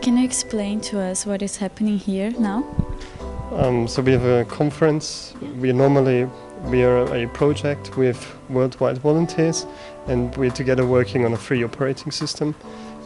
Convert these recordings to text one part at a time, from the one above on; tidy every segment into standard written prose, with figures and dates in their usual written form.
Can you explain to us what is happening here now? So we have a conference. We are a project with worldwide volunteers, and we're together working on a free operating system.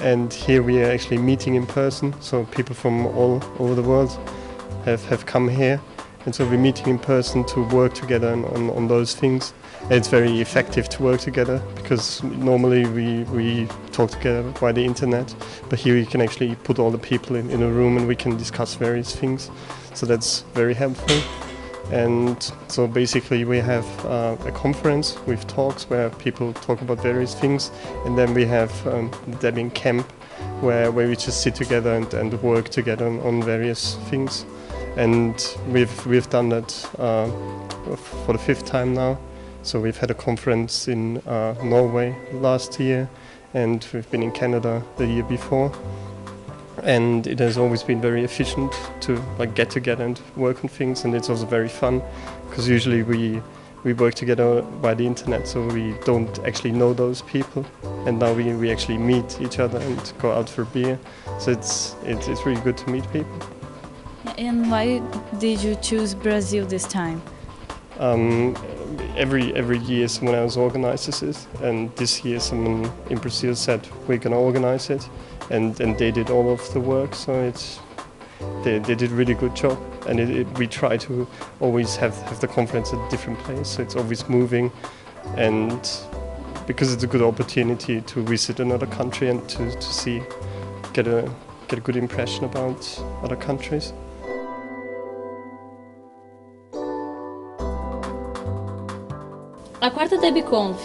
And here we are actually meeting in person, so people from all over the world have come here. And so we're meeting in person to work together on those things. And it's very effective to work together, because normally we talk together by the internet, but here we can actually put all the people in a room and we can discuss various things. So that's very helpful. And so basically we have a conference with talks where people talk about various things, and then we have the Debian camp where we just sit together and work together on various things. And we've done that for the 5th time now. So we've had a conference in Norway last year, and we've been in Canada the year before. And it has always been very efficient to get together and work on things, and it's also very fun, because usually we work together by the internet, so we don't actually know those people. And now we actually meet each other and go out for beer. So it's really good to meet people. And why did you choose Brazil this time? Every year someone else organizes it, and this year someone in Brazil said we're going to organize it, and they did all of the work, so they did a really good job. And we try to always have the conference at a different place, so it's always moving, and because it's a good opportunity to visit another country and to get a good impression about other countries. A quarta DebConf,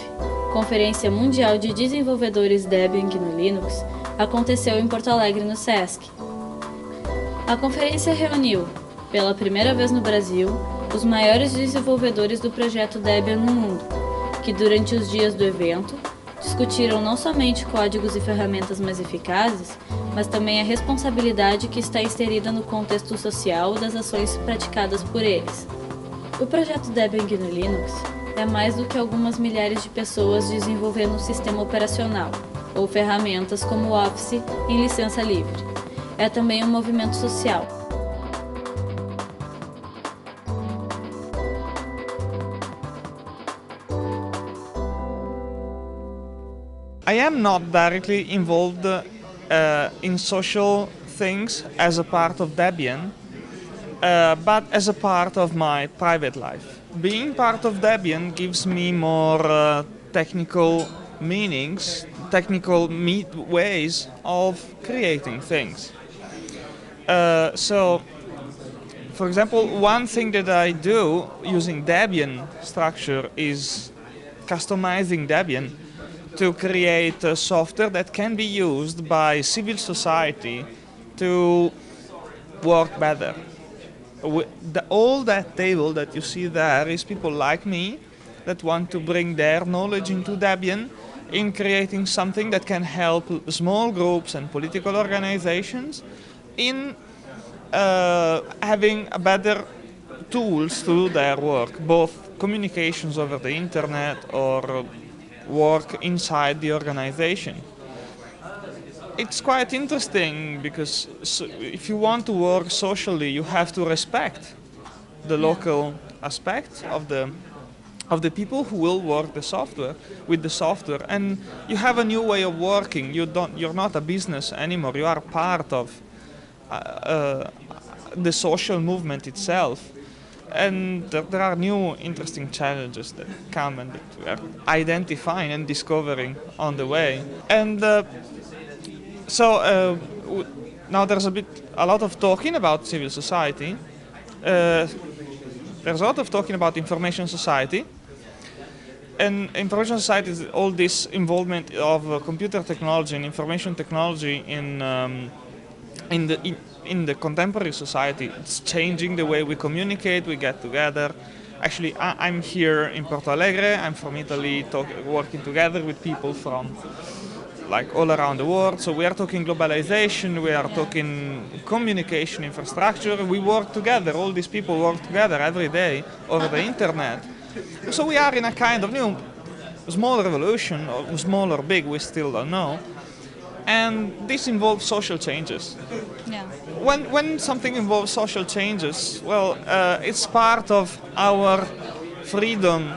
Conferência Mundial de Desenvolvedores Debian GNU Linux, aconteceu em Porto Alegre, no SESC. A conferência reuniu, pela primeira vez no Brasil, os maiores desenvolvedores do projeto Debian no mundo, que durante os dias do evento discutiram não somente códigos e ferramentas mais eficazes, mas também a responsabilidade que está inserida no contexto social das ações praticadas por eles. O projeto Debian GNU Linux é mais do que algumas milhares de pessoas desenvolvendo um sistema operacional, ou ferramentas como o Office em licença livre. É também um movimento social. I am not directly involved in social things as a part of Debian, but as a part of my private life. Being part of Debian gives me more technical meanings, technical ways of creating things. So, for example, one thing that I do using Debian structure is customizing Debian to create a software that can be used by civil society to work better. All that table that you see there is people like me that want to bring their knowledge into Debian in creating something that can help small groups and political organizations in having better tools to do their work, both communications over the internet or work inside the organization. It's quite interesting because if you want to work socially, you have to respect the local aspect of the people who will work with the software, and you have a new way of working. You're not a business anymore. You are part of the social movement itself, and there are new interesting challenges that come and that we are identifying and discovering on the way. And so now there's a lot of talking about civil society. There's a lot of talking about information society. And information society is all this involvement of computer technology and information technology in in the contemporary society, it's changing the way we communicate, we get together. Actually, I'm here in Porto Alegre. I'm from Italy, working together with people from like all around the world. So we are talking globalization, we are talking communication infrastructure. We work together. All these people work together every day over the internet. So we are in a kind of new small revolution, or small or big, we still don't know. And this involves social changes. Yeah. When something involves social changes, well, it's part of our freedom.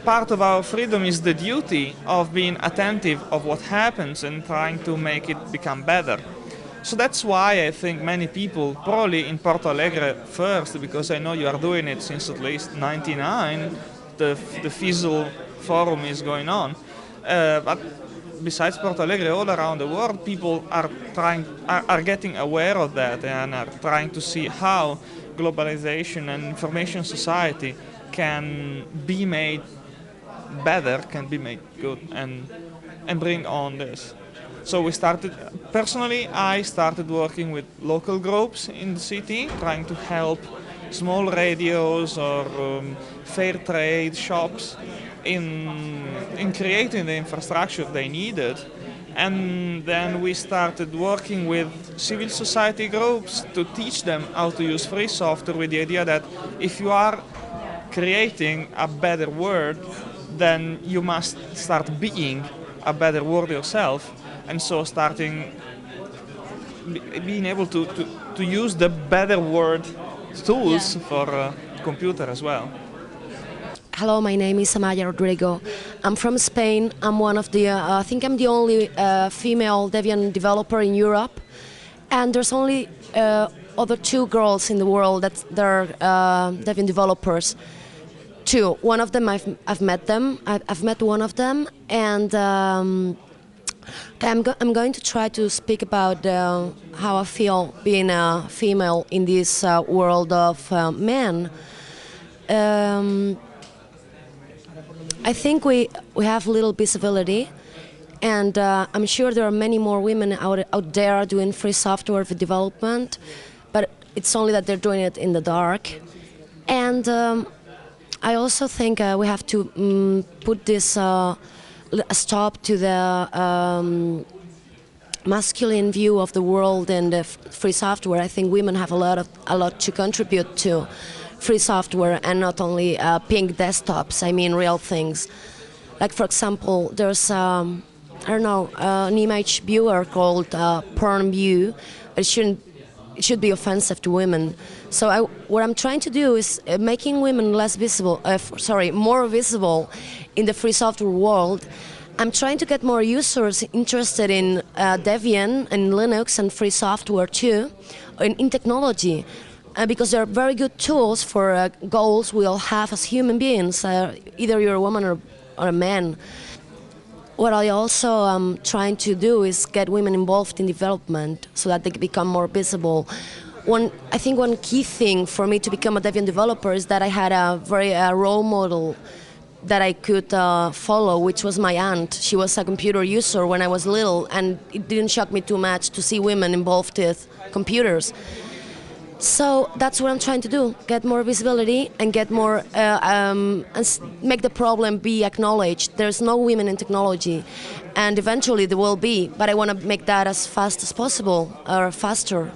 Part of our freedom is the duty of being attentive of what happens and trying to make it become better. So that's why I think many people, probably in Porto Alegre first, because I know you are doing it since at least '99, the FISL forum is going on. But besides Porto Alegre, all around the world, people are getting aware of that and are trying to see how globalization and information society can be made better, can be made good, and bring on this. So we started, personally, I started working with local groups in the city, trying to help small radios or fair trade shops in creating the infrastructure they needed. And then we started working with civil society groups to teach them how to use free software, with the idea that if you are creating a better world, then you must start being a better world yourself. And so being able to use the better world tools for computer as well. Hello, my name is Amaya Rodrigo. I'm from Spain. I'm one of the, I think I'm the only female Debian developer in Europe. And there's only other 2 girls in the world that are Debian developers. 2. One of them, I've met them. I've met one of them. And I'm going to try to speak about how I feel being a female in this world of men. I think we have little visibility, and I'm sure there are many more women out there doing free software for development, but it's only that they're doing it in the dark. And I also think we have to put this a stop to the masculine view of the world and the free software. I think women have a lot to contribute to free software, and not only pink desktops, I mean real things. Like, for example, there's an image viewer called Porn View. It should be offensive to women. So what I'm trying to do is making women more visible in the free software world. I'm trying to get more users interested in Debian and Linux and free software too, in technology. Because they're very good tools for goals we all have as human beings, either you're a woman or a man. What I also am trying to do is get women involved in development so that they become more visible. I think one key thing for me to become a Debian developer is that I had a very role model that I could follow, which was my aunt. She was a computer user when I was little, and it didn't shock me too much to see women involved with computers. So that's what I'm trying to do, get more visibility and get more, and make the problem be acknowledged. There's no women in technology, and eventually there will be, but I want to make that as fast as possible, or faster.